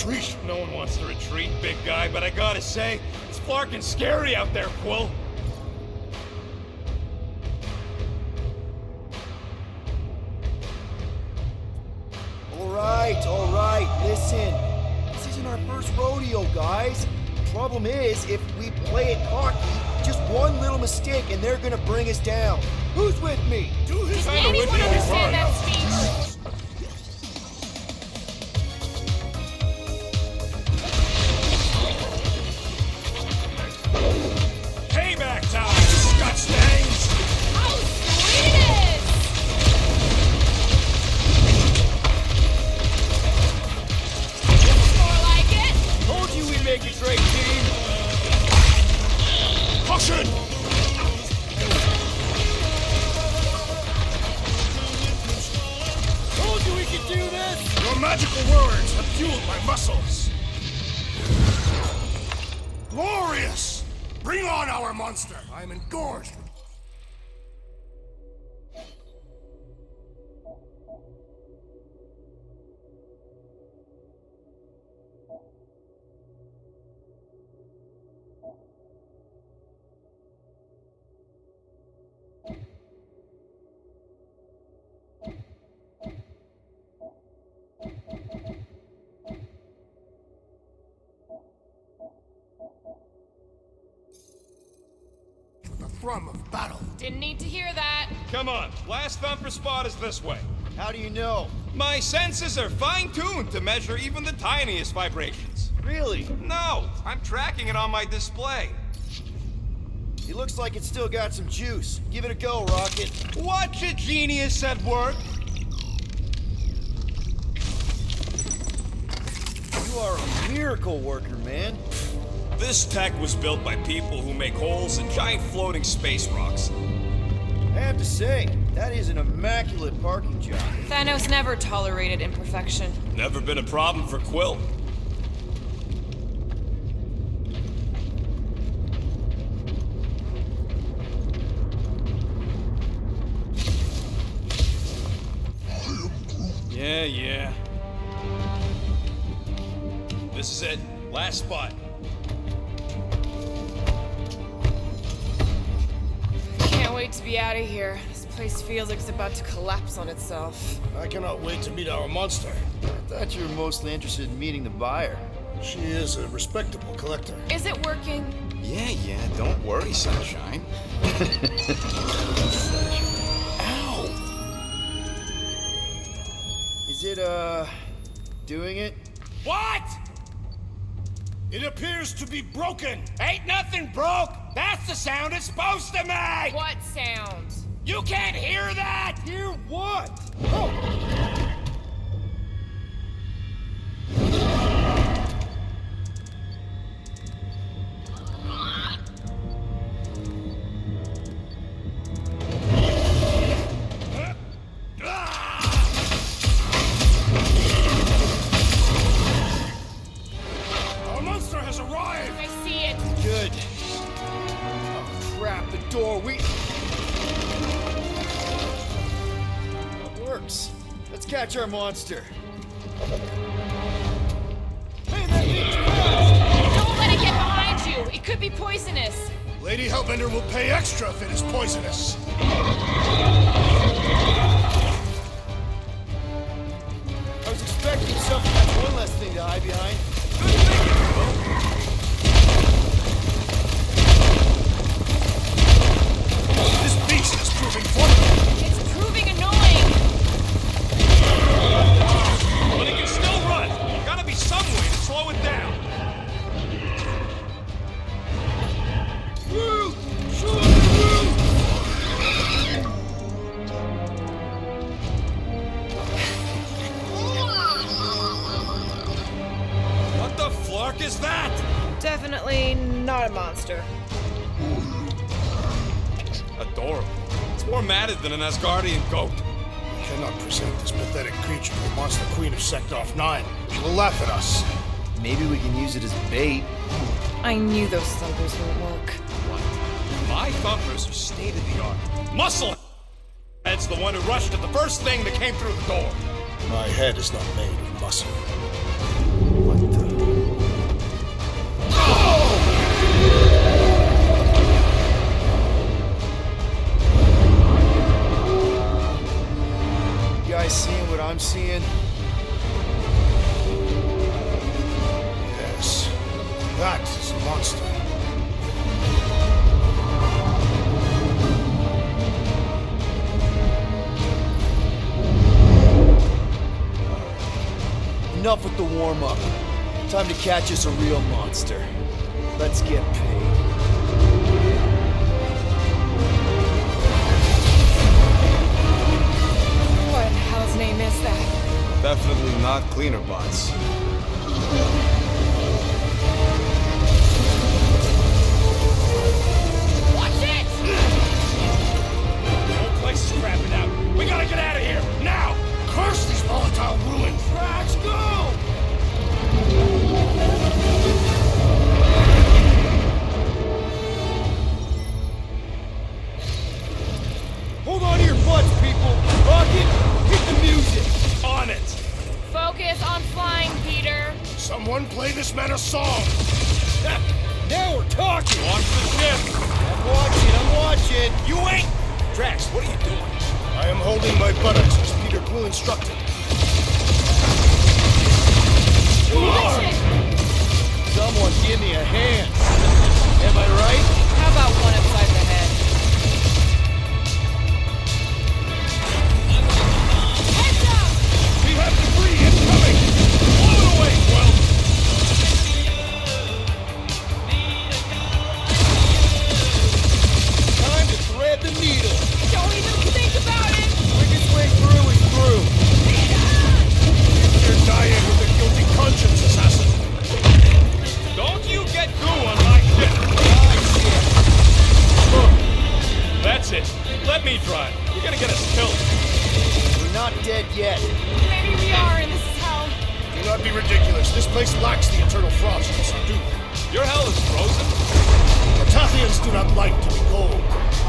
retreat. No one wants to retreat, big guy, but I gotta say, it's flarkin' scary out there, Quill. All right, listen. This isn't our first rodeo, guys. Problem is, if we play it cocky, just one little mistake and they're gonna bring us down. Who's with me? Does anyone understand that speech? Payback time, Scott Stangs! How sweet it is! More like it! Told you we'd make a great team. Caution! Told you we could do this. Your magical words have fueled my muscles. Glorious! Bring on our monster! I am engorged. The thrum of battle. Didn't need to hear that. Come on, last thumper spot is this way. How do you know? My senses are fine-tuned to measure even the tiniest vibrations. Really? No, I'm tracking it on my display. It looks like it's still got some juice. Give it a go, Rocket. Watch a genius at work. You are a miracle worker, man. This tech was built by people who make holes in giant floating space rocks. I have to say, that is an immaculate parking job. Thanos never tolerated imperfection. Never been a problem for Quill. Yeah. This is it. Last spot. Can't wait to be out of here. This place feels like it's about to collapse on itself. I cannot wait to meet our monster. I thought you were mostly interested in meeting the buyer. She is a respectable collector. Is it working? Yeah, don't worry, Sunshine. Ow! Is it, doing it? What? It appears to be broken. Ain't nothing broke! That's the sound it's supposed to make! What sound? You can't hear that! Hear what? Our monster has arrived. I see it. Good. Oh, crap, the door, It works. Let's catch our monster. Hey, that thing's fast! Don't let it get behind you. It could be poisonous. Lady Hellbender will pay extra if it is poisonous. I was expecting something. That's one less thing to hide behind. This beast is proving formidable. It's proving annoying. But it can still run. Gotta be some way to slow it down. What the flark is that? Definitely not a monster. Adorable. It's more matted than an Asgardian goat. We cannot present this pathetic creature to the monster queen of Sector 9. She will laugh at us. Maybe we can use it as bait. I knew those thumpers wouldn't work. What? My thumpers are state-of-the-art. Muscle head's the one who rushed at the first thing that came through the door. My head is not made of muscle. What the I'm seeing. Yes. That is a monster. Enough with the warm-up. Time to catch us a real monster. Let's get paid. What in hell's name is that? Definitely not cleaner bots. Watch it! The whole place is crapping out. We gotta get out of here, now! Curse these volatile ruins! Let's go! Hold on to your butts, people! Rocket, hit the music! On it! Focus on flying, Peter. Someone play this man a song! Now we're talking! Launch the ship! I'm watching! You ain't! Drax, what are you doing? I am holding my buttocks as Peter Quill instructed. Someone give me a hand! Am I right? How about one upside the head? Heads up! We have debris incoming! Blow it away, Quill! Time to thread the needle! Don't even think about it! Quickest way through is through! You're dying with a guilty conscience, assassin. Don't you get goo on my ship! That's it. Let me drive. You're gonna get us killed. We're not dead yet. Maybe we are, and this is hell. Do not be ridiculous. This place lacks the eternal frost of Sardu. Your hell is frozen. Tathians do not like to be cold.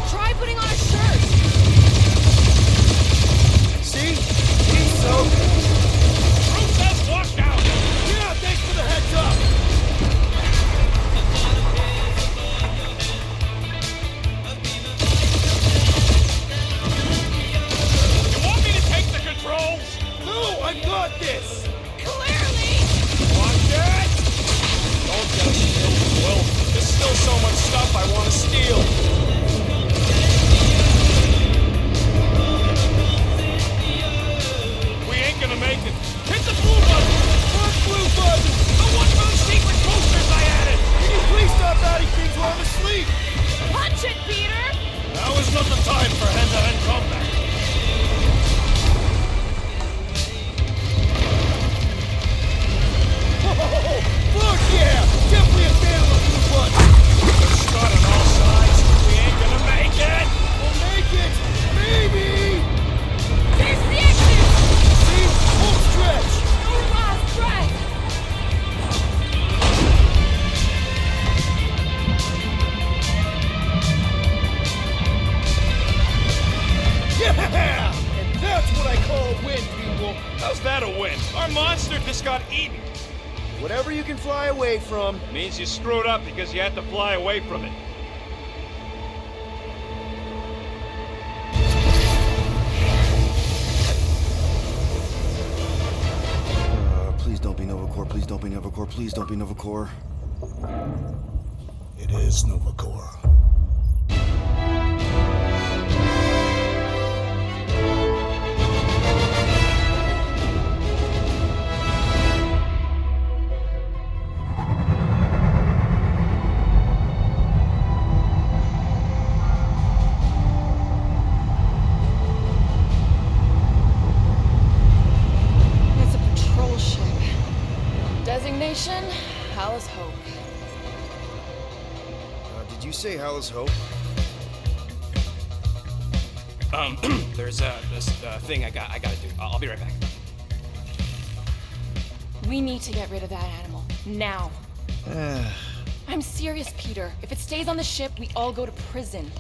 Try putting on a shirt. See? He's so... Truth says wash out! Yeah, thanks for the heads up! You want me to take the controls? No, I got this! Clearly! Watch it! Don't get us killed, Will. There's still so much stuff I want to steal. We ain't gonna make it. Hit the blue button! What blue button? The one for the secret boosters I added! Can you please stop adding things while I'm asleep? Punch it, Peter! Now is not the time for hand-to-hand combat. Oh, fuck yeah! Definitely a fan of the blue button! We're shot on all sides. We ain't gonna make it! We'll make it! Maybe! There's the exit! See? Home stretch! Your last breath! Yeah! And that's what I call a win, people! How's that a win? Our monster just got eaten. Whatever you can fly away from. Means you screwed up because you had to fly away from it. Please don't be Novacore, please don't be Novacore, please don't be Novacore. It is Novacore. It's a patrol ship. Designation, Alice Hope. Did you say Hallis Hope? There's this thing I gotta do. I'll be right back. We need to get rid of that animal. Now. I'm serious, Peter. If it stays on the ship, we all go to prison.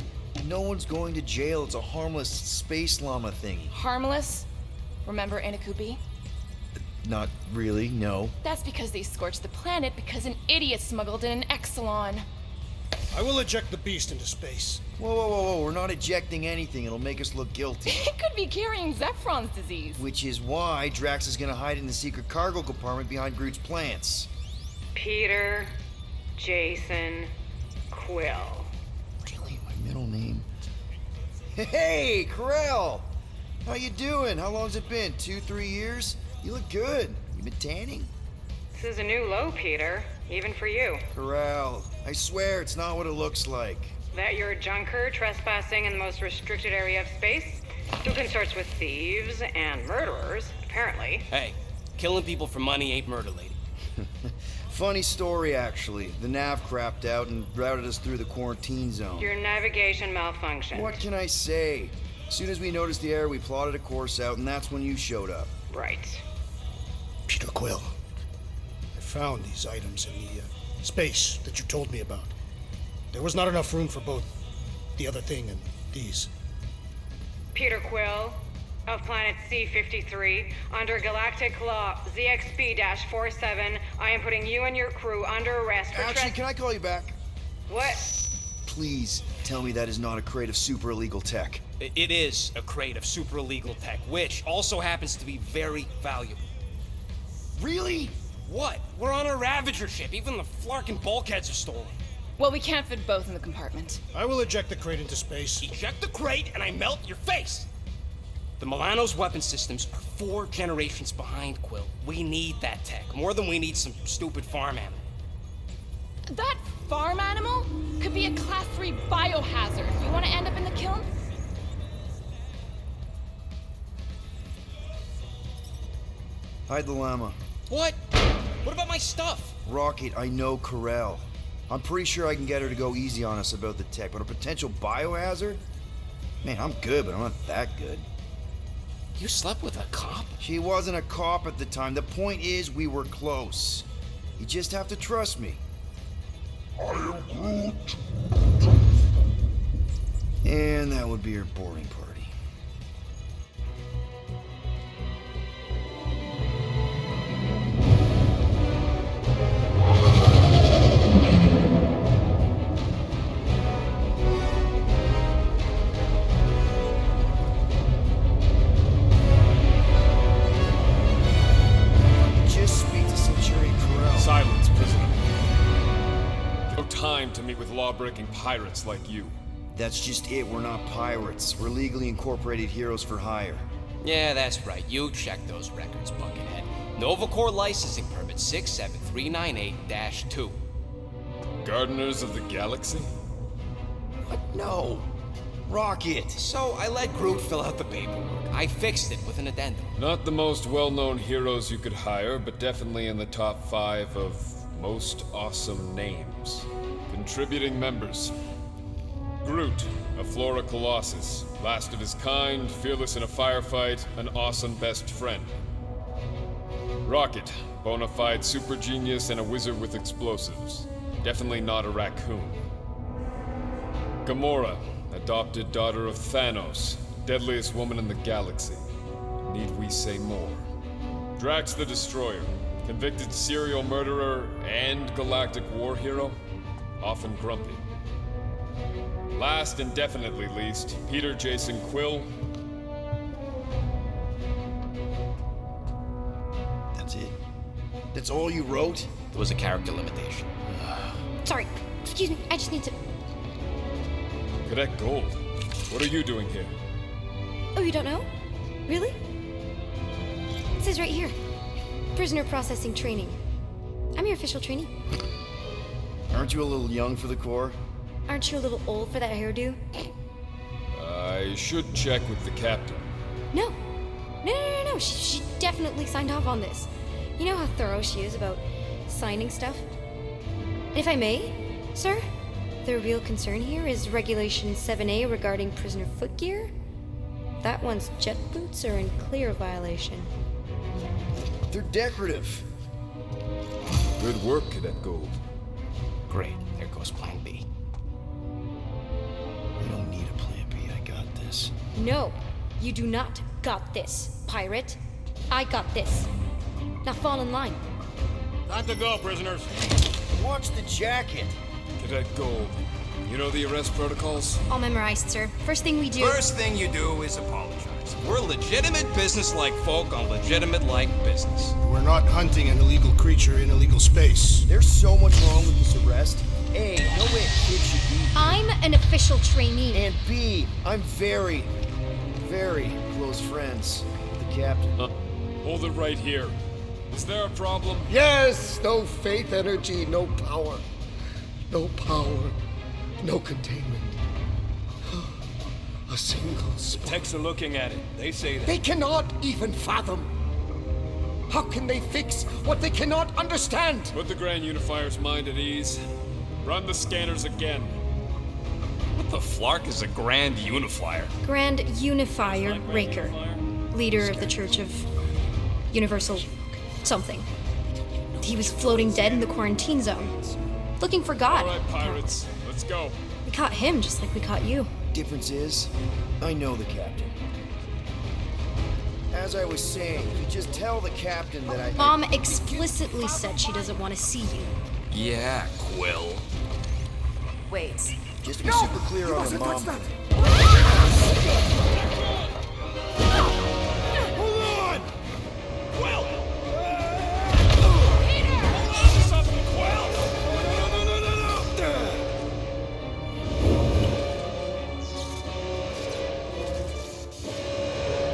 No one's going to jail. It's a harmless space llama thingy. Harmless? Remember Inakubi? Not really, no. That's because they scorched the planet because an idiot smuggled in an Exelon. I will eject the beast into space. Whoa, we're not ejecting anything. It'll make us look guilty. It could be carrying Zephron's disease. Which is why Drax is gonna hide in the secret cargo compartment behind Groot's plants. Peter, Jason, Quill. Really? My middle name? Hey, Corell! How you doing? How long's it been? 2-3 years? You look good. You been tanning? This is a new low, Peter. Even for you. Corell, I swear it's not what it looks like. That you're a junker trespassing in the most restricted area of space? Who consorts with thieves and murderers, apparently. Hey, killing people for money ain't murder, lady. Funny story, actually. The nav crapped out and routed us through the quarantine zone. Your navigation malfunctioned. What can I say? As soon as we noticed the error, we plotted a course out, and that's when you showed up. Right. Peter Quill, I found these items in the space that you told me about. There was not enough room for both the other thing and these. Peter Quill, of planet C-53, under galactic law ZXB-47, I am putting you and your crew under arrest for Actually, can I call you back? What? Please tell me that is not a crate of super illegal tech. It is a crate of super illegal tech, which also happens to be very valuable. Really? What? We're on a Ravager ship. Even the Flarkin bulkheads are stolen. Well, we can't fit both in the compartment. I will eject the crate into space. Eject the crate and I melt your face! The Milano's weapon systems are 4 generations behind, Quill. We need that tech, more than we need some stupid farm animal. That farm animal could be a Class 3 biohazard. You want to end up in the kiln? Hide the llama. What? What about my stuff? Rocket, I know Corell. I'm pretty sure I can get her to go easy on us about the tech, but a potential biohazard? Man, I'm good, but I'm not that good. You slept with a cop? She wasn't a cop at the time. The point is, we were close. You just have to trust me. I am Groot. And that would be your boarding party. To meet with law-breaking pirates like you. That's just it. We're not pirates. We're legally incorporated heroes for hire. Yeah, that's right. You check those records, Buckethead. Novacore licensing permit 67398-2. Gardeners of the Galaxy? What? No. Rocket. So I let Groot fill out the paperwork. I fixed it with an addendum. Not the most well-known heroes you could hire, but definitely in the top 5 of most awesome names. Contributing members. Groot, a Flora Colossus, last of his kind, fearless in a firefight, an awesome best friend. Rocket, bona fide super genius and a wizard with explosives. Definitely not a raccoon. Gamora, adopted daughter of Thanos, deadliest woman in the galaxy. Need we say more? Drax the Destroyer, convicted serial murderer and galactic war hero. Often grumpy. Last and definitely least, Peter Jason Quill. That's it? That's all you wrote? There was a character limitation. Sorry, excuse me, I just need to... Cadet Gold, what are you doing here? Oh, you don't know? Really? It says right here. Prisoner processing training. I'm your official trainee. Aren't you a little young for the Corps? Aren't you a little old for that hairdo? I should check with the captain. No. No. She definitely signed off on this. You know how thorough she is about signing stuff? And if I may, sir, the real concern here is Regulation 7A regarding prisoner footgear. That one's jet boots are in clear violation. They're decorative. Good work, Cadet Gold. Great. There goes Plan B. We don't need a plan B. I got this. No, you do not got this, pirate. I got this. Now fall in line. Time to go, prisoners. Watch the jacket. Cadet Gold, You know the arrest protocols? All memorized, sir. First thing we do. First thing you do is apologize. We're legitimate business-like folk on legitimate-like business. We're not hunting an illegal creature in illegal space. There's so much wrong with this arrest. A, no way a kid should be here. I'm an official trainee. And B, I'm very, very close friends with the captain. Hold it right here. Is there a problem? Yes! No faith energy, no power. No power, no containment. A single spark. Techs are looking at it. They say that. They cannot even fathom. How can they fix what they cannot understand? Put the Grand Unifier's mind at ease. Run the scanners again. What the flark is a Grand Unifier? Grand Unifier Raker. Leader of the Church of Universal something. He was floating dead in the quarantine zone. Looking for God. All right, pirates. Let's go. We caught him just like we caught you. Difference is, I know the captain. As I was saying, if you just tell the captain that I... Mom explicitly said she doesn't want to see you. Yeah, Quill. Wait. Just to be super clear on the mom. Hold on! Quill!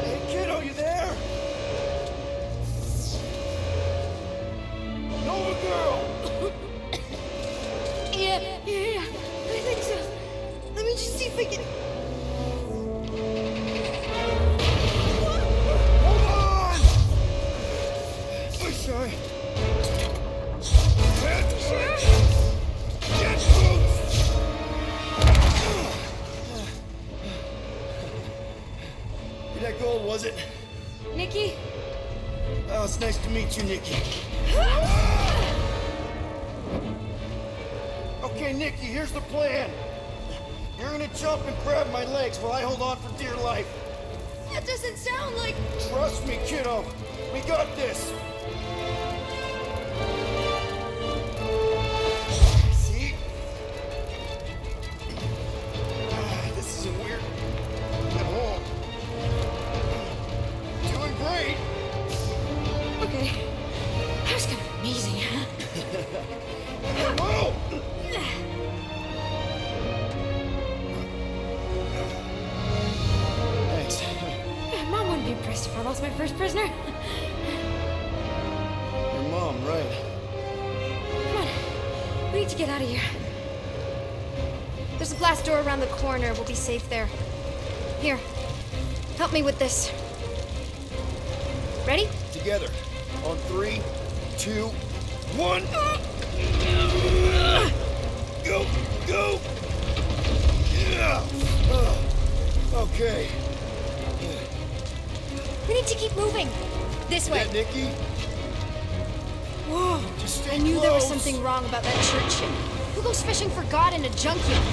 Hey, kiddo, you there? Nova girl! Yeah, I think so. Let me just see if I can... Hold on! I'm sorry. Get boots! That gold, was it? Nikki? Oh, it's nice to meet you, Nikki. Okay, Nikki, here's the plan. You're gonna jump and grab my legs while I hold on for dear life. That doesn't sound like... Trust me, kiddo. We got this. See? This isn't weird. At home. Doing great. Okay. That was kind of amazing, huh? Whoa! Thanks. Mom wouldn't be impressed if I lost my first prisoner. Your mom, right? Come on. We need to get out of here. There's a glass door around the corner. We'll be safe there. Here. Help me with this. Ready? Together. On 3, 2, 1. Go, go. Yeah. Okay. We need to keep moving. This way. Yeah, Nikki. Whoa. Just stay I knew there was close. something wrong about that church ship. Who goes fishing for God in a junkyard?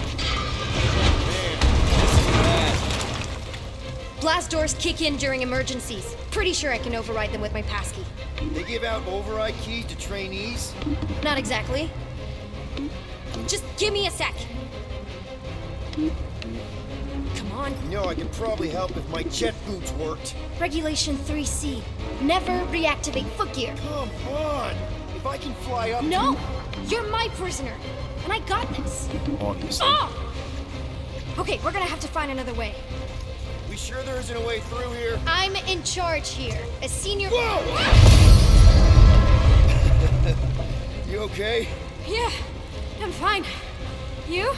Blast doors kick in during emergencies. Pretty sure I can override them with my passkey. They give out override keys to trainees? Not exactly. Just give me a sec. Come on. You know, I could probably help if my jet boots worked. Regulation 3C. Never reactivate foot gear. Come on. If I can fly up No! to... You're my prisoner. And I got this. Obviously. Oh! Okay, we're gonna have to find another way. We sure there isn't a way through here? I'm in charge here. As senior... Whoa! You okay? Yeah, I'm fine. You?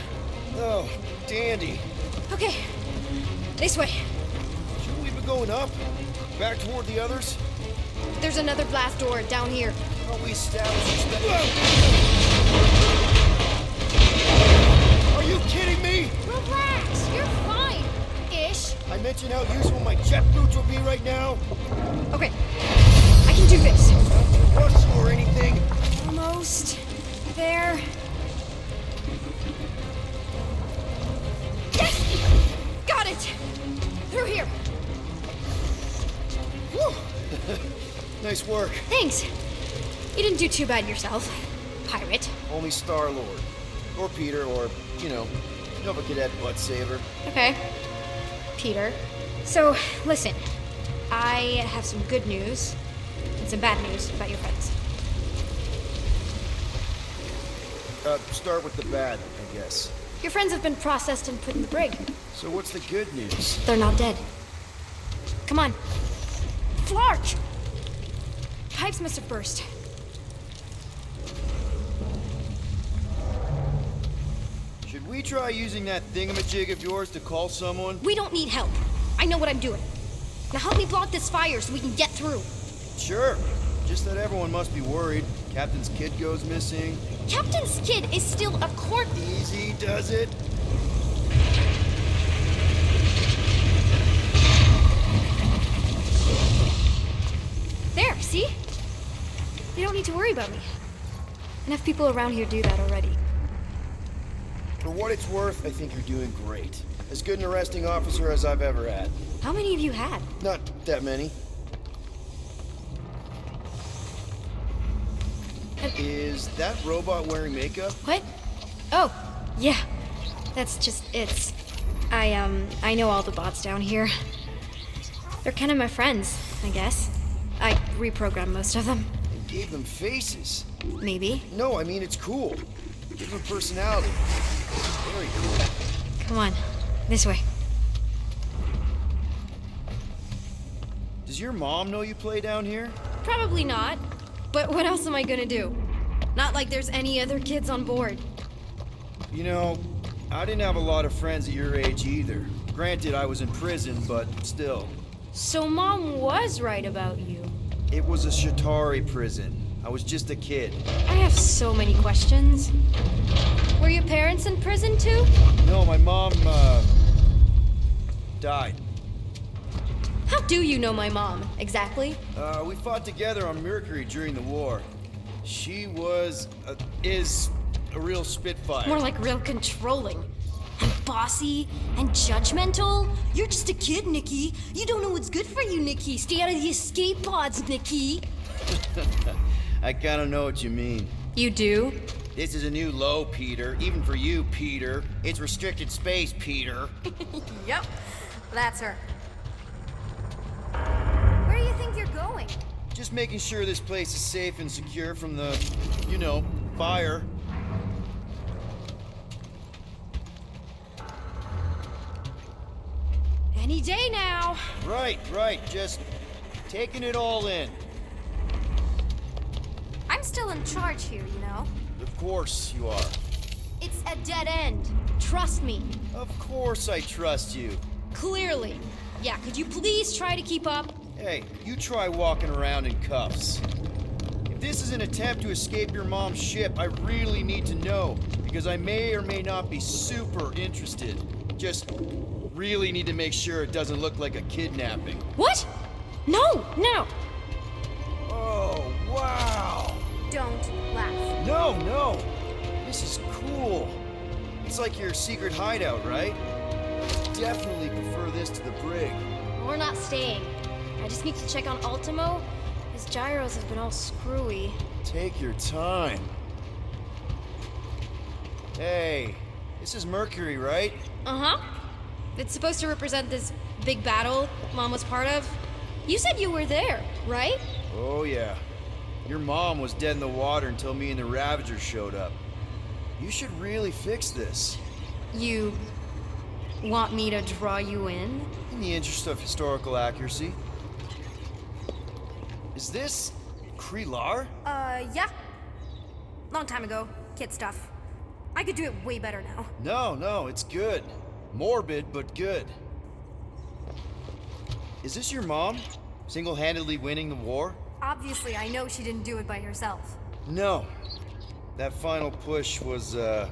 Oh, dandy. Okay. This way. Shouldn't we be going up? Back toward the others? There's another blast door down here. Thought we established that... Are you kidding me? Relax, you're fine. Ish. I mentioned how useful my jet boots will be right now. Okay, I can do this. Not to rush you or anything. Almost there. Yes! Got it! Through here. Whew. Nice work. Thanks. You didn't do too bad yourself, pirate. Only Star-Lord. Or Peter, or, you know, Nova Cadet butt saver. Okay. Peter. So, listen. I have some good news and some bad news about your friends. Start with the bad, I guess. Your friends have been processed and put in the brig. So what's the good news? They're not dead. Come on. Flarch! Pipes must have burst. Should we try using that thingamajig of yours to call someone? We don't need help. I know what I'm doing. Now help me block this fire so we can get through. Sure. Just that everyone must be worried. Captain's kid goes missing. Captain's kid is still a court. Easy does it. There, see? You don't need to worry about me. Enough people around here do that already. For what it's worth, I think you're doing great. As good an arresting officer as I've ever had. How many have you had? Not that many. Is that robot wearing makeup? What? Oh, yeah. That's just it. I know all the bots down here. They're kind of my friends, I guess. I reprogrammed most of them. And gave them faces. Maybe. No, I mean it's cool. Give them personality. Very cool. Come on, this way. Does your mom know you play down here? Probably not. But what else am I gonna do? Not like there's any other kids on board. You know, I didn't have a lot of friends at your age either. Granted, I was in prison, but still. So Mom was right about you. It was a Shatari prison. I was just a kid. I have so many questions. Were your parents in prison too? No, my mom, died. How do you know my mom, exactly? We fought together on Mercury during the war. She is a real spitfire. More like real controlling. And bossy and judgmental. You're just a kid, Nikki. You don't know what's good for you, Nikki. Stay out of the escape pods, Nikki. I kinda know what you mean. You do? This is a new low, Peter. Even for you, Peter. It's restricted space, Peter. Yep, that's her. Where do you think you're going? Just making sure this place is safe and secure from the, you know, fire. Any day now. Right. Just taking it all in. I'm still in charge here, you know. Of course you are. It's a dead end. Trust me. Of course I trust you. Clearly. Yeah, could you please try to keep up? Hey, you try walking around in cuffs. If this is an attempt to escape your mom's ship, I really need to know, because I may or may not be super interested. Just really need to make sure it doesn't look like a kidnapping. What? No. Oh, wow! Don't laugh. No! This is cool. It's like your secret hideout, right? Definitely prefer this to the brig. We're not staying. I just need to check on Ultimo. His gyros have been all screwy. Take your time. Hey, this is Mercury, right? Uh-huh. It's supposed to represent this big battle Mom was part of. You said you were there, right? Oh, yeah. Your mom was dead in the water until me and the Ravagers showed up. You should really fix this. You want me to draw you in? In the interest of historical accuracy. Is this Krelar? Yeah. Long time ago. Kid stuff. I could do it way better now. No, it's good. Morbid, but good. Is this your mom? Single-handedly winning the war? Obviously, I know she didn't do it by herself. No. That final push was, it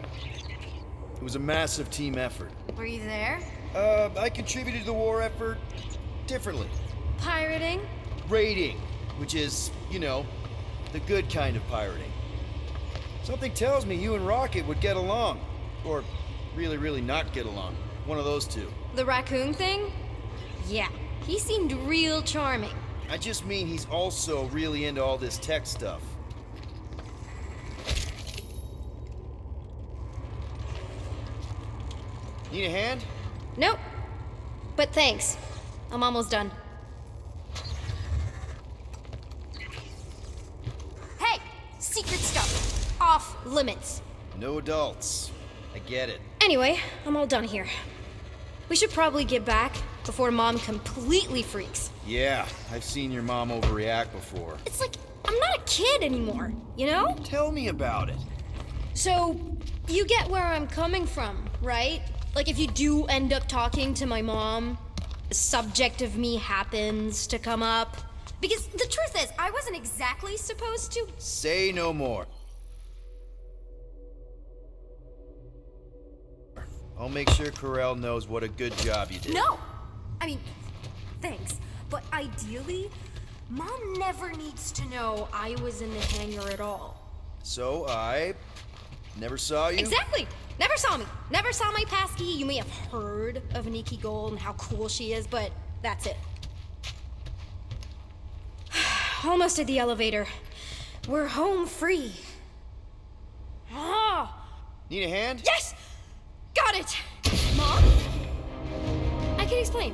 was a massive team effort. Were you there? I contributed to the war effort differently. Pirating? Raiding, which is, you know, the good kind of pirating. Something tells me you and Rocket would get along. Or really not get along. One of those two. The raccoon thing? Yeah, he seemed real charming. I just mean he's also really into all this tech stuff. Need a hand? Nope. But thanks. I'm almost done. Hey! Secret stuff. Off limits. No adults. I get it. Anyway, I'm all done here. We should probably get back before Mom completely freaks. Yeah, I've seen your mom overreact before. It's like, I'm not a kid anymore, you know? Tell me about it. So, you get where I'm coming from, right? Like, if you do end up talking to my mom, the subject of me happens to come up. Because the truth is, I wasn't exactly supposed to. Say no more. I'll make sure Corell knows what a good job you did. No! I mean, thanks. But ideally, Mom never needs to know I was in the hangar at all. So I never saw you? Exactly! Never saw me. Never saw my passkey. You may have heard of Nikki Gold and how cool she is, but that's it. Almost at the elevator. We're home free. Ah! Need a hand? Yes! Got it! Mom? I can explain.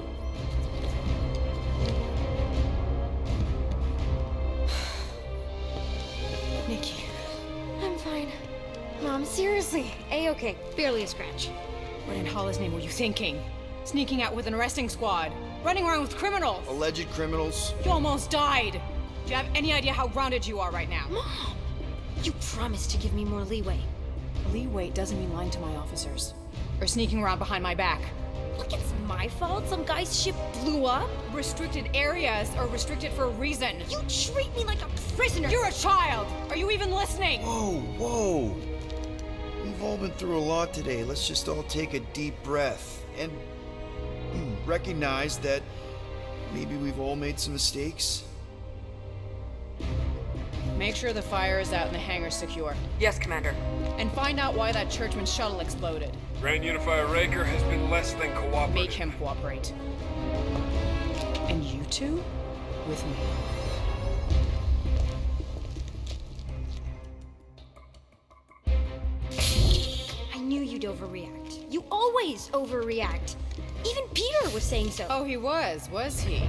Nikki. I'm fine. Mom, seriously. A-okay. Barely a scratch. What in Hollis' name were you thinking? Sneaking out with an arresting squad? Running around with criminals? Alleged criminals? You almost died! Do you have any idea how grounded you are right now? Mom! You promised to give me more leeway. Leeway doesn't mean lying to my officers. Or sneaking around behind my back. Look, it's my fault some guy's ship blew up. Restricted areas are restricted for a reason. You treat me like a prisoner. You're a child! Are you even listening? Whoa, whoa. We've all been through a lot today. Let's just all take a deep breath and recognize that maybe we've all made some mistakes. Make sure the fire is out and the hangar's secure. Yes, Commander. And find out why that churchman's shuttle exploded. Grand Unifier Raker has been less than cooperative. Make him cooperate. And you two, with me. I knew you'd overreact. You always overreact. Even Peter was saying so. Oh, he was he?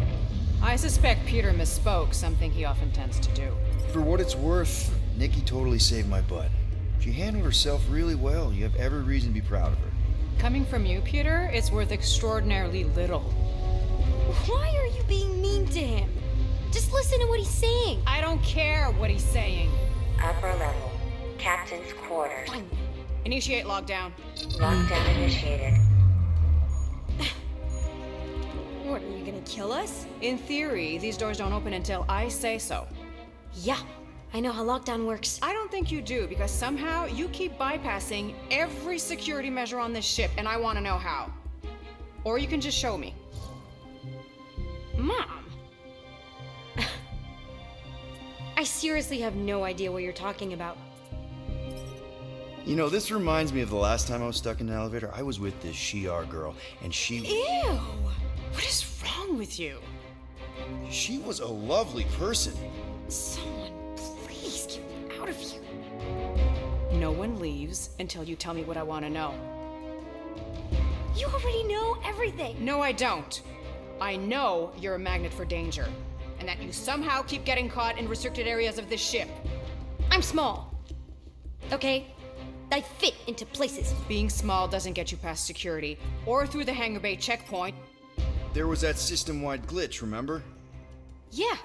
I suspect Peter misspoke, something he often tends to do. For what it's worth, Nikki totally saved my butt. She handled herself really well. You have every reason to be proud of her. Coming from you, Peter, it's worth extraordinarily little. Why are you being mean to him? Just listen to what he's saying. I don't care what he's saying. Upper level. Captain's quarters. Fine. Initiate lockdown. Lockdown initiated. What, are you gonna kill us? In theory, these doors don't open until I say so. Yeah, I know how lockdown works. I don't think you do, because somehow you keep bypassing every security measure on this ship, and I want to know how. Or you can just show me. Mom! I seriously have no idea what you're talking about. You know, this reminds me of the last time I was stuck in an elevator. I was with this Shi'ar girl, and she What is wrong with you? was a lovely person. Someone, please get me out of here. No one leaves until you tell me what I want to know. You already know everything. No, I don't. I know you're a magnet for danger, and that you somehow keep getting caught in restricted areas of this ship. I'm small. Okay? I fit into places. Being small doesn't get you past security, or through the hangar bay checkpoint. There was that system-wide glitch, remember? Yeah.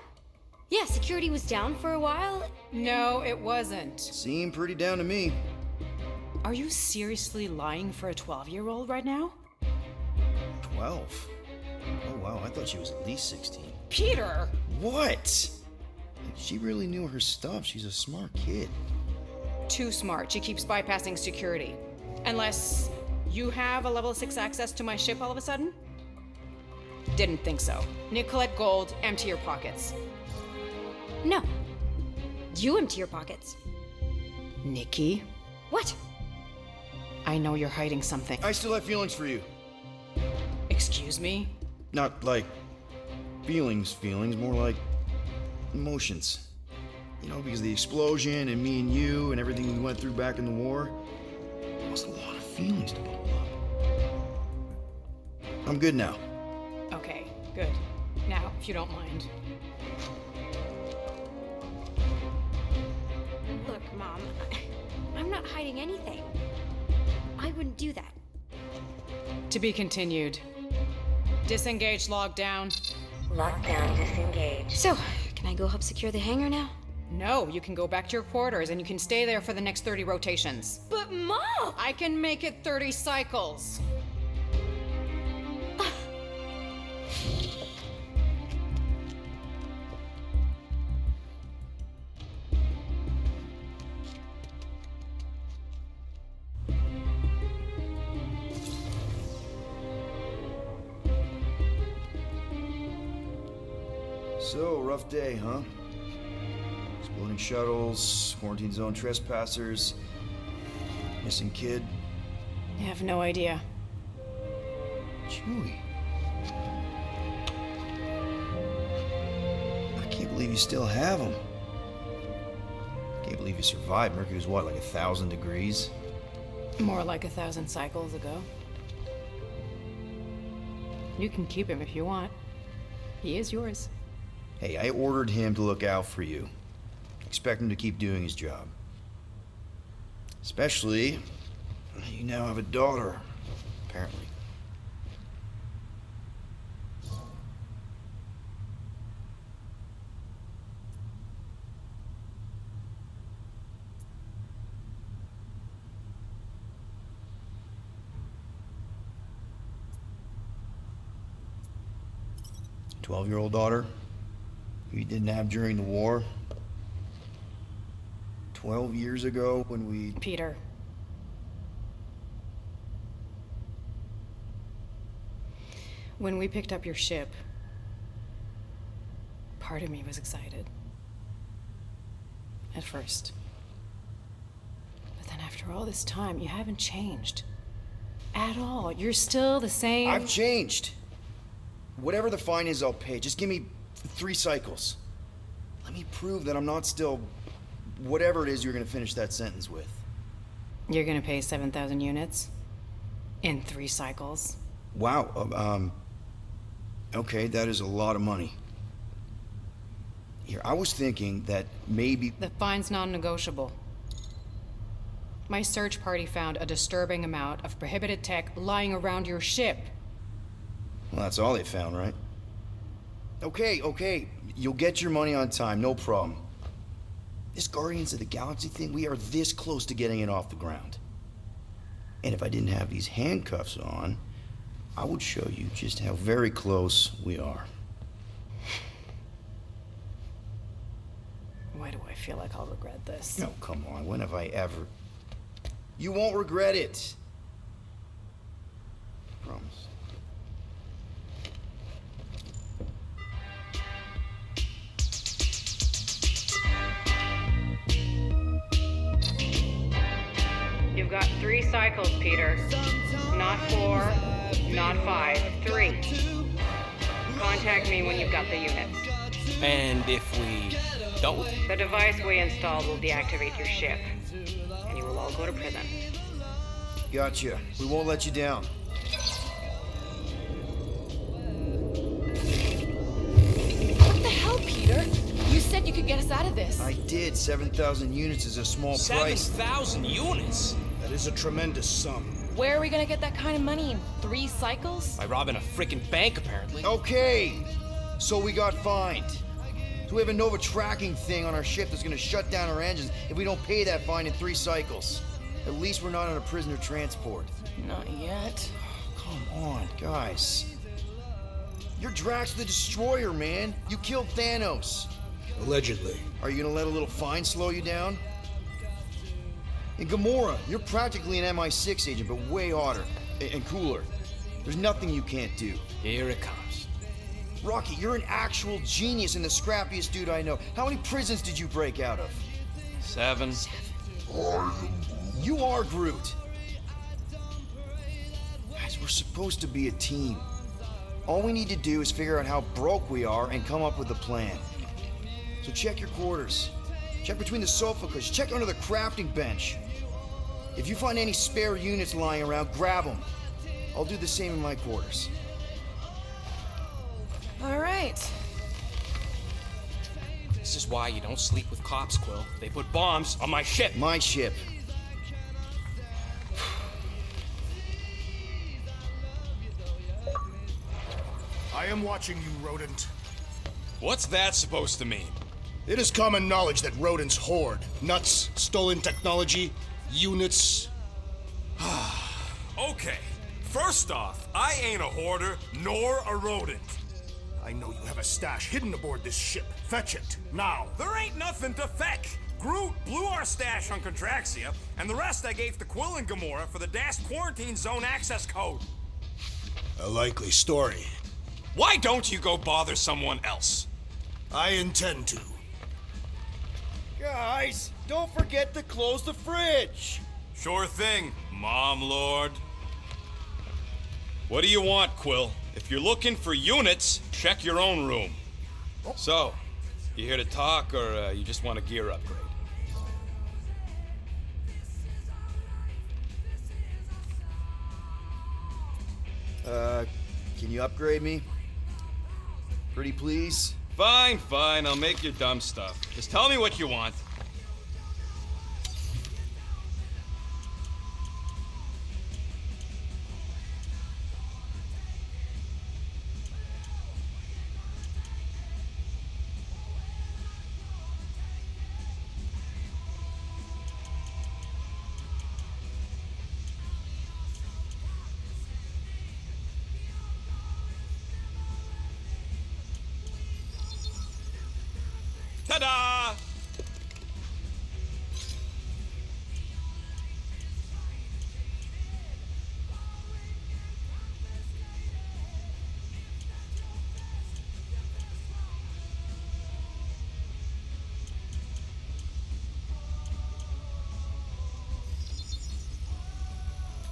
Yeah, security was down for a while. No, it wasn't. Seemed pretty down to me. Are you seriously lying for a 12-year-old right now? 12? Oh wow, I thought she was at least 16. Peter! What? She really knew her stuff. She's a smart kid. Too smart. She keeps bypassing security. Unless you have a level 6 access to my ship all of a sudden? Didn't think so. Nicolette Gold, empty your pockets. No. You empty your pockets. Nikki? What? I know you're hiding something. I still have feelings for you. Excuse me? Not like feelings, more like emotions. You know, because of the explosion and me and you and everything we went through back in the war. There was a lot of feelings to bubble up. I'm good now. Okay, good. Now, if you don't mind. Look, Mom, I'm not hiding anything. I wouldn't do that. To be continued. Disengage lockdown. Lockdown disengaged. So, can I go help secure the hangar now? No, you can go back to your quarters and you can stay there for the next 30 rotations. But Mom! I can make it 30 cycles. So, rough day, huh? Exploding shuttles, quarantine zone trespassers, missing kid. I have no idea. Chewie. I can't believe you still have him. Can't believe you survived. Mercury's what, like 1,000 degrees? More like 1,000 cycles ago. You can keep him if you want. He is yours. Hey, I ordered him to look out for you. Expect him to keep doing his job. Especially, you now have a daughter, apparently. A 12-year-old daughter you didn't have during the war. 12 years ago when we... Peter. When we picked up your ship, part of me was excited. At first. But then after all this time, you haven't changed. At all. You're still the same... I've changed. Whatever the fine is, I'll pay. Just give me 3 cycles. Let me prove that I'm not still... whatever it is you're gonna finish that sentence with. You're gonna pay 7,000 units? In 3 cycles? Wow, okay, that is a lot of money. Here, I was thinking that maybe... The fine's non-negotiable. My search party found a disturbing amount of prohibited tech lying around your ship. Well, that's all they found, right? Okay, you'll get your money on time, no problem. This Guardians of the Galaxy thing, we are this close to getting it off the ground. And if I didn't have these handcuffs on, I would show you just how very close we are. Why do I feel like I'll regret this? No, come on, when have I ever... You won't regret it. I promise. You've got 3 cycles, Peter. Not 4, not 5, 3. Contact me when you've got the units. And if we don't? The device we installed will deactivate your ship, and you will all go to prison. Gotcha. We won't let you down. What the hell, Peter? You said you could get us out of this. I did. 7,000 units is a small price. 7,000 units? That is a tremendous sum. Where are we gonna get that kind of money in 3 cycles? By robbing a frickin' bank, apparently. Okay, so we got fined. So we have a Nova tracking thing on our ship that's gonna shut down our engines if we don't pay that fine in 3 cycles. At least we're not on a prisoner transport. Not yet. Come on, guys. You're Drax the Destroyer, man. You killed Thanos. Allegedly. Are you gonna let a little fine slow you down? And Gamora, you're practically an MI6 agent, but way hotter and cooler. There's nothing you can't do. Here it comes. Rocky, you're an actual genius and the scrappiest dude I know. How many prisons did you break out of? 7. You are Groot. Guys, we're supposed to be a team. All we need to do is figure out how broke we are and come up with a plan. So check your quarters. Check between the sofa cushions. Check under the crafting bench. If you find any spare units lying around, grab them. I'll do the same in my quarters. All right. This is why you don't sleep with cops, Quill. They put bombs on my ship. My ship. I am watching you, rodent. What's that supposed to mean? It is common knowledge that rodents hoard nuts, stolen technology, units. Okay, first off, I ain't a hoarder nor a rodent. I know you have a stash hidden aboard this ship. Fetch it, now. There ain't nothing to fetch. Groot blew our stash on Contraxia, and the rest I gave to Quill and Gamora for the DAS quarantine zone access code. A likely story. Why don't you go bother someone else? I intend to. Guys, don't forget to close the fridge. Sure thing, Mom Lord. What do you want, Quill? If you're looking for units, check your own room. So, you here to talk, or you just want a gear upgrade? Can you upgrade me? Pretty please? Fine, fine, I'll make your dumb stuff. Just tell me what you want. Ta-da!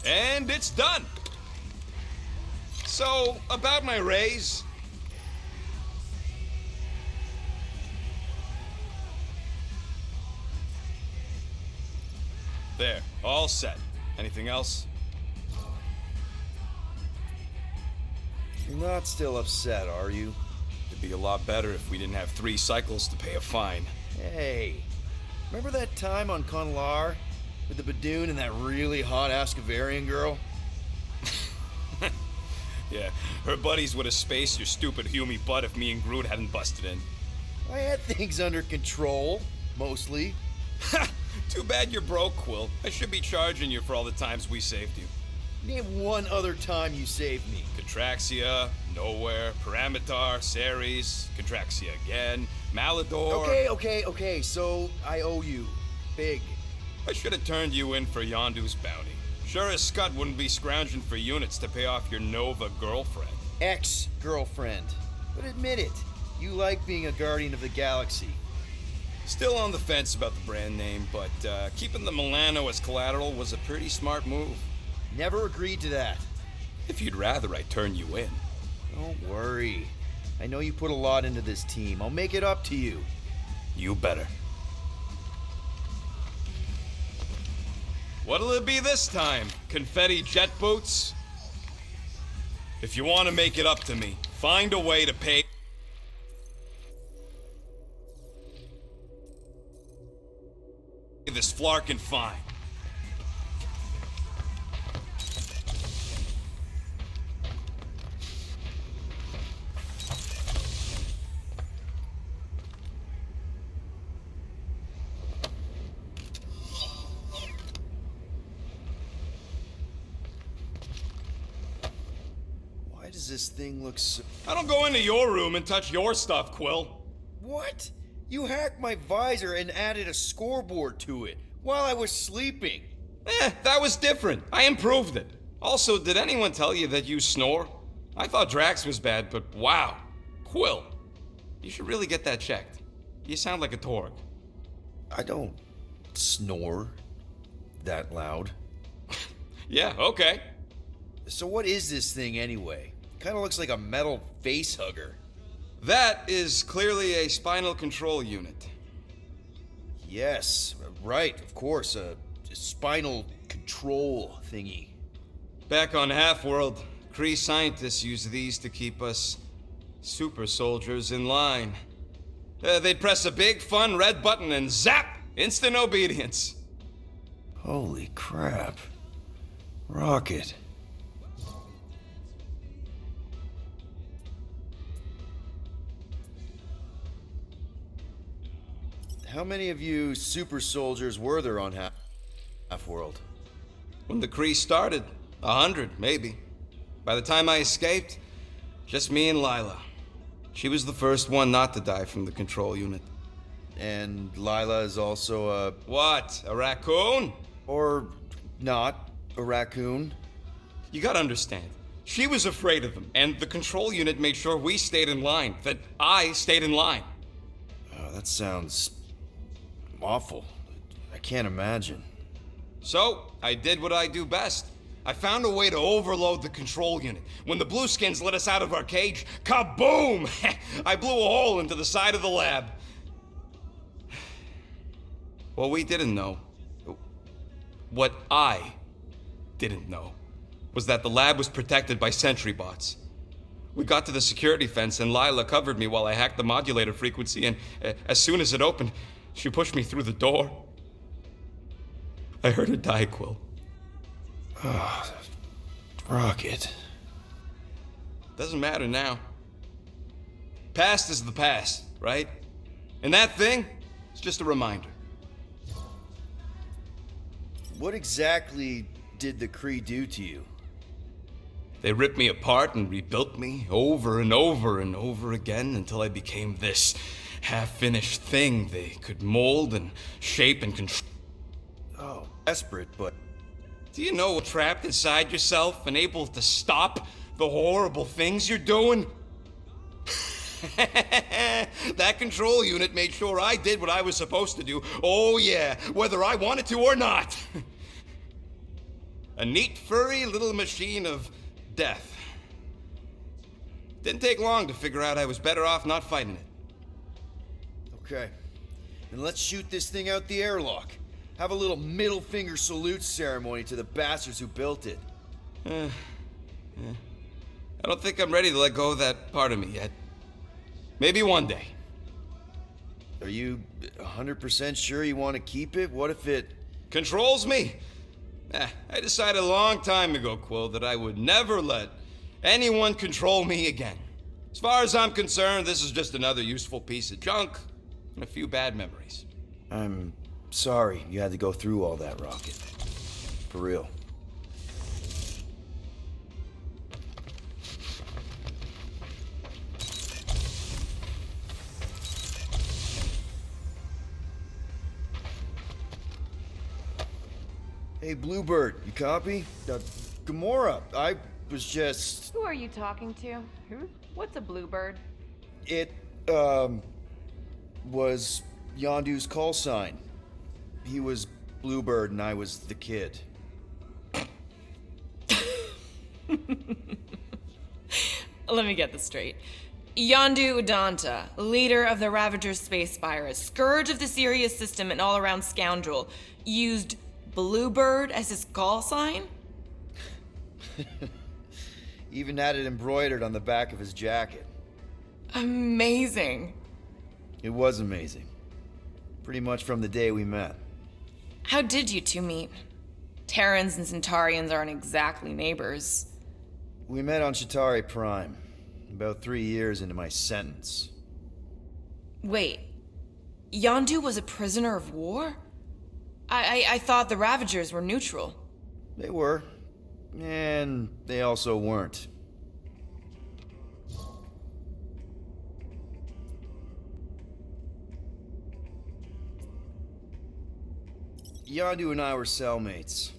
And it's done. So, about my raise. There, all set. Anything else? You're not still upset, are you? It'd be a lot better if we didn't have 3 cycles to pay a fine. Hey, remember that time on Conlar with the Badoon and that really hot Ascavarian girl? Yeah, her buddies would have spaced your stupid Hume butt if me and Groot hadn't busted in. I had things under control, mostly. Ha! Too bad you're broke, Quill. I should be charging you for all the times we saved you. Name one other time you saved me. Contraxia, Nowhere, Paramitar, Ceres, Contraxia again, Malador. Okay, so I owe you. Big. I should have turned you in for Yondu's bounty. Sure as Scott wouldn't be scrounging for units to pay off your Nova girlfriend. Ex-girlfriend. But admit it, you like being a Guardian of the Galaxy. Still on the fence about the brand name, but keeping the Milano as collateral was a pretty smart move. Never agreed to that. If you'd rather, I'd turn you in. Don't worry. I know you put a lot into this team. I'll make it up to you. You better. What'll it be this time? Confetti jet boots? If you want to make it up to me, find a way to pay this flarkin' fine. Why does this thing look so... I don't go into your room and touch your stuff, Quill. What? You hacked my visor and added a scoreboard to it while I was sleeping. That was different. I improved it. Also, did anyone tell you that you snore? I thought Drax was bad, but wow. Quill, you should really get that checked. You sound like a Torg. I don't snore that loud. Yeah, okay. So what is this thing anyway? Kinda looks like a metal face hugger. That is clearly a spinal control unit. Yes, right, of course, a spinal control thingy. Back on Half-World, Kree scientists use these to keep us Super soldiers in line. They'd press a big, fun red button and zap! Instant obedience. Holy crap. Rocket. How many of you super soldiers were there on Half-World? When the Kree started, 100, maybe. By the time I escaped, just me and Lila. She was the first one not to die from the control unit. And Lila is also a... What? A raccoon? Or not a raccoon? You gotta understand. She was afraid of them, and the control unit made sure we stayed in line, that I stayed in line. Oh, that sounds awful. I can't imagine. So, I did what I do best. I found a way to overload the control unit. When the Blueskins let us out of our cage, kaboom! I blew a hole into the side of the lab. What we didn't know, what I didn't know, was that the lab was protected by sentry bots. We got to the security fence and Lila covered me while I hacked the modulator frequency, and as soon as it opened, she pushed me through the door. I heard her die, Quill. Oh, Rocket. Doesn't matter now. Past is the past, right? And that thing, it's just a reminder. What exactly did the Kree do to you? They ripped me apart and rebuilt me over and over and over again until I became this half-finished thing they could mold and shape and control. Oh, desperate, but... Do you know what's trapped inside yourself and able to stop the horrible things you're doing? That control unit made sure I did what I was supposed to do. Oh yeah, whether I wanted to or not. A neat, furry little machine of death. Didn't take long to figure out I was better off not fighting it. Okay, then let's shoot this thing out the airlock. Have a little middle finger salute ceremony to the bastards who built it. I don't think I'm ready to let go of that part of me yet. Maybe one day. Are you 100% sure you want to keep it? What if it... Controls me? I decided a long time ago, Quill, that I would never let anyone control me again. As far as I'm concerned, this is just another useful piece of junk and a few bad memories. I'm sorry you had to go through all that, Rocket. For real. Hey, Bluebird, you copy? Gamora, I was just... Who are you talking to? Who? What's a bluebird? It, was Yondu's call sign. He was Bluebird and I was the kid. Let me get this straight. Yondu Udanta, leader of the Ravager's space virus, scourge of the Sirius system and all-around scoundrel, used Bluebird as his call sign? Even had it embroidered on the back of his jacket. Amazing. It was amazing. Pretty much from the day we met. How did you two meet? Terrans and Centaurians aren't exactly neighbors. We met on Chitauri Prime, about 3 years into my sentence. Wait, Yondu was a prisoner of war? I thought the Ravagers were neutral. They were, and they also weren't. Yondu and I were cellmates.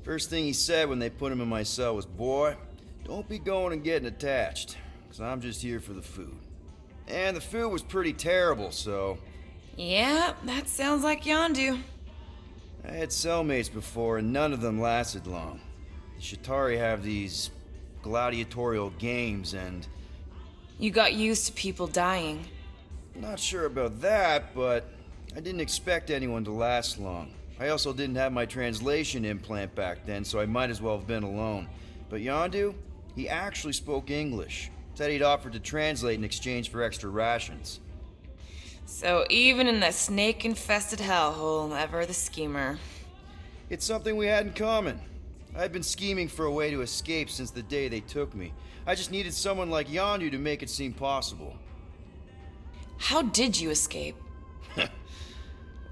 First thing he said when they put him in my cell was, "Boy, don't be going and getting attached, because I'm just here for the food." And the food was pretty terrible, so... Yeah, that sounds like Yondu. I had cellmates before, and none of them lasted long. The Chitauri have these gladiatorial games, and... You got used to people dying. Not sure about that, but I didn't expect anyone to last long. I also didn't have my translation implant back then, so I might as well have been alone. But Yondu, He actually spoke English. Said he'd offered to translate in exchange for extra rations. So even in the snake-infested hellhole, ever the schemer. It's something we had in common. I'd been scheming for a way to escape since the day they took me. I just needed someone like Yondu to make it seem possible. How did you escape?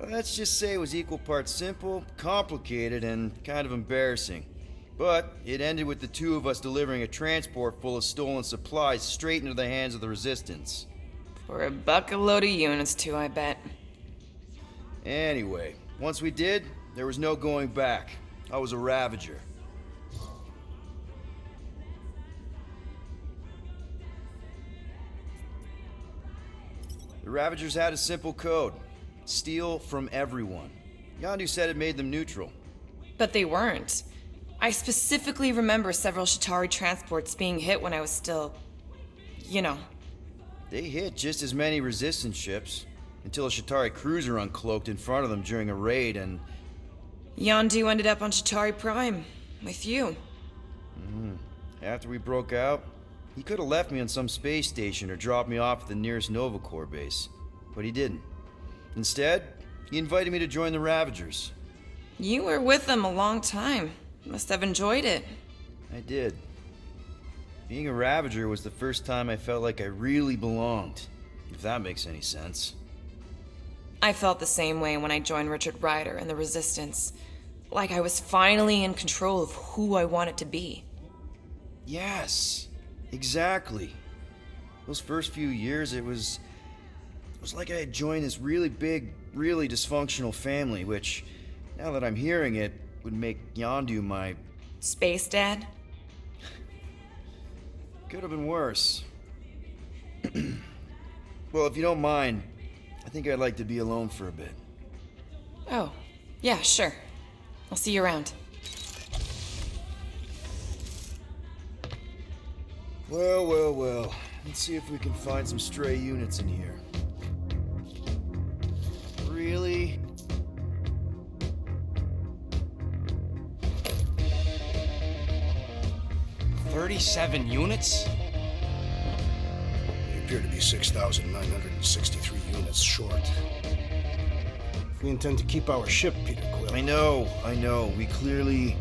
Let's just say it was equal parts simple, complicated, and kind of embarrassing. But it ended with the two of us delivering a transport full of stolen supplies straight into the hands of the Resistance. For a bucket-load of units too, I bet. Anyway, once we did, there was no going back. I was a Ravager. The Ravagers had a simple code. Steal from everyone. Yondu said it made them neutral. But they weren't. I specifically remember several Shatari transports being hit when I was still... you know. They hit just as many Resistance ships, until a Shatari cruiser uncloaked in front of them during a raid and... Yondu ended up on Shatari Prime, with you. After we broke out, he could have left me on some space station or dropped me off at the nearest Nova Corps base. But he didn't. Instead, he invited me to join the Ravagers. You were with them a long time. Must have enjoyed it. I did. Being a Ravager was the first time I felt like I really belonged, if that makes any sense. I felt the same way when I joined Richard Ryder and the Resistance. Like I was finally in control of who I wanted to be. Yes, exactly. Those first few years, it was like I had joined this really big, really dysfunctional family, which, now that I'm hearing it, would make Yondu my... Space Dad? Could have been worse. Well, if you don't mind, I think I'd like to be alone for a bit. Oh, yeah, sure. I'll see you around. Well. Let's see if we can find some stray units in here. Really? "37 units? We appear to be 6,963 units short. If we intend to keep our ship, Peter Quill... I know. We clearly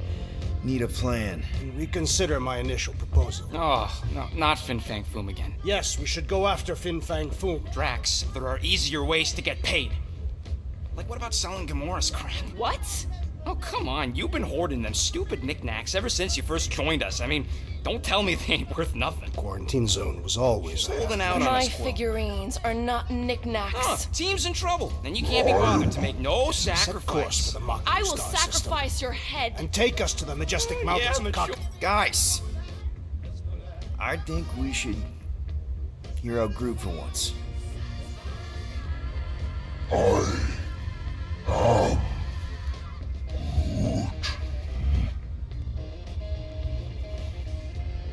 need a plan. Reconsider my initial proposal. Oh, no, not Fin Fang Foom again. Yes, we should go after Fin Fang Foom. Drax, there are easier ways to get paid. Like, what about selling Gamora's crap? What? Oh, come on. You've been hoarding them stupid knickknacks ever since you first joined us. I mean, don't tell me they ain't worth nothing. Quarantine zone was always there. Holding out on My us, Quill. figurines are not knickknacks. Team's in trouble, and you can't be bothered to make no Set course sacrifice. for the Mach I will Star sacrifice system your head. and take us to the majestic mountains of Kaka. Guys! I think we should hear out Groot for once.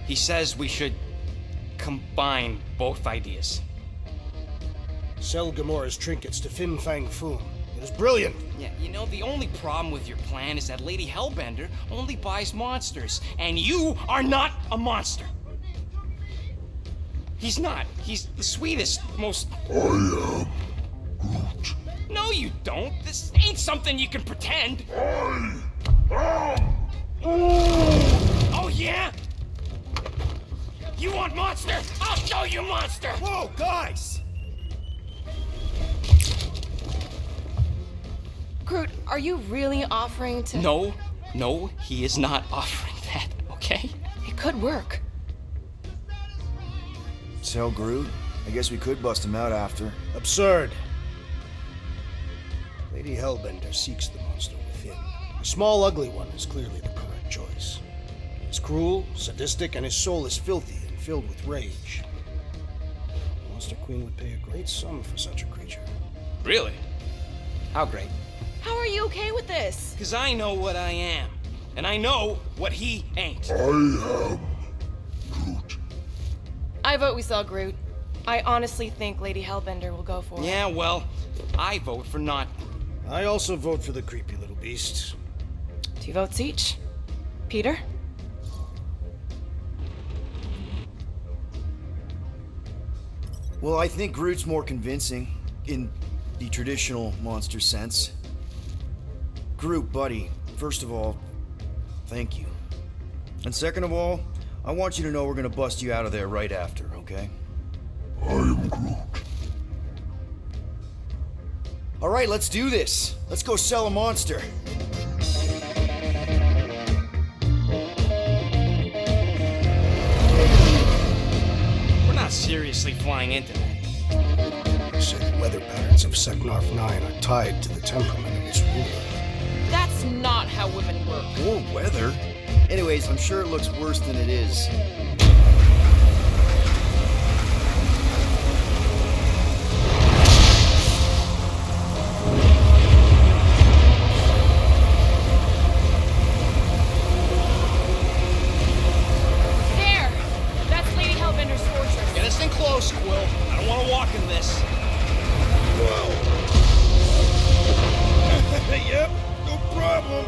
He says we should combine both ideas. Sell Gamora's trinkets to Fin Fang Foom. It is brilliant. Yeah, you know, the only problem with your plan is that Lady Hellbender only buys monsters, and you are not a monster. He's not. He's the sweetest, most... I am Groot. No, you don't. This ain't something you can pretend. I am... Oh, yeah? You want monster? I'll show you monster! Whoa, guys! Groot, are you really offering to... No, he is not offering that, okay? It could work. Sell Groot? I guess we could bust him out after. Absurd. Lady Hellbender seeks the monster within. A small, ugly one is clearly the correct choice. He's cruel, sadistic, and his soul is filthy and filled with rage. The Monster Queen would pay a great sum for such a creature. Really? How great? How are you okay with this? Because I know what I am. And I know what he ain't. I am Groot. I vote we sell Groot. I honestly think Lady Hellbender will go for it. Yeah, well, I vote for not. I also vote for the creepy little beast. 2 votes each. Peter? Well, I think Groot's more convincing, in the traditional monster sense. Groot, buddy, first of all, thank you. And second of all, I want you to know we're gonna bust you out of there right after, okay? I am Groot. Alright, let's do this. Let's go sell a monster. We're not seriously flying into that. They say the weather patterns of Seknarf 9 are tied to the temperament of its ruler. That's not how women work. Or weather. Anyways, I'm sure it looks worse than it is. There! That's Lady Hellbender's fortress. Get us in close, Quill. I don't want to walk in this. Yep, no problem.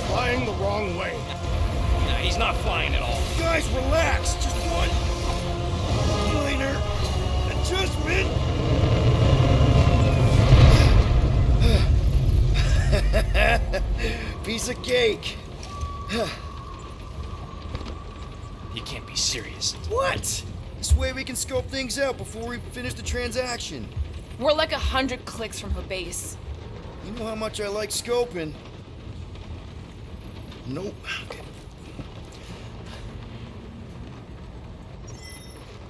Flying the wrong way. Nah, he's not flying at all. Guys, relax. Just one minor adjustment. Piece of cake. You can't be serious. What? This way we can scope things out before we finish the transaction. We're like 100 clicks from her base. You know how much I like scoping. Nope.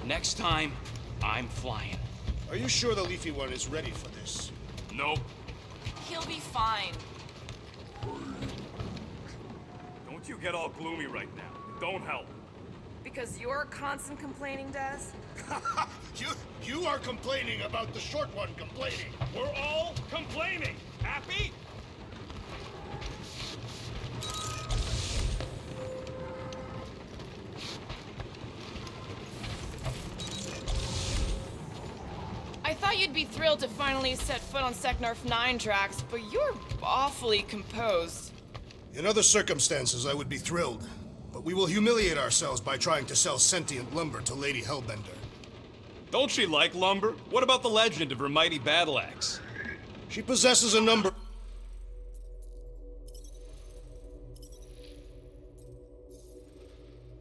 Next time, I'm flying. Are you sure the leafy one is ready for this? Nope. He'll be fine. Don't you get all gloomy right now. Don't help. Because you're constant complaining, Des? You are complaining about the short one complaining. We're all complaining. Happy? I thought you'd be thrilled to finally set foot on Seknarf 9 tracks, but you're awfully composed. In other circumstances, I would be thrilled. But we will humiliate ourselves by trying to sell sentient lumber to Lady Hellbender. Don't she like lumber? What about the legend of her mighty battle axe? She possesses a number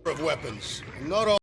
of weapons, and not all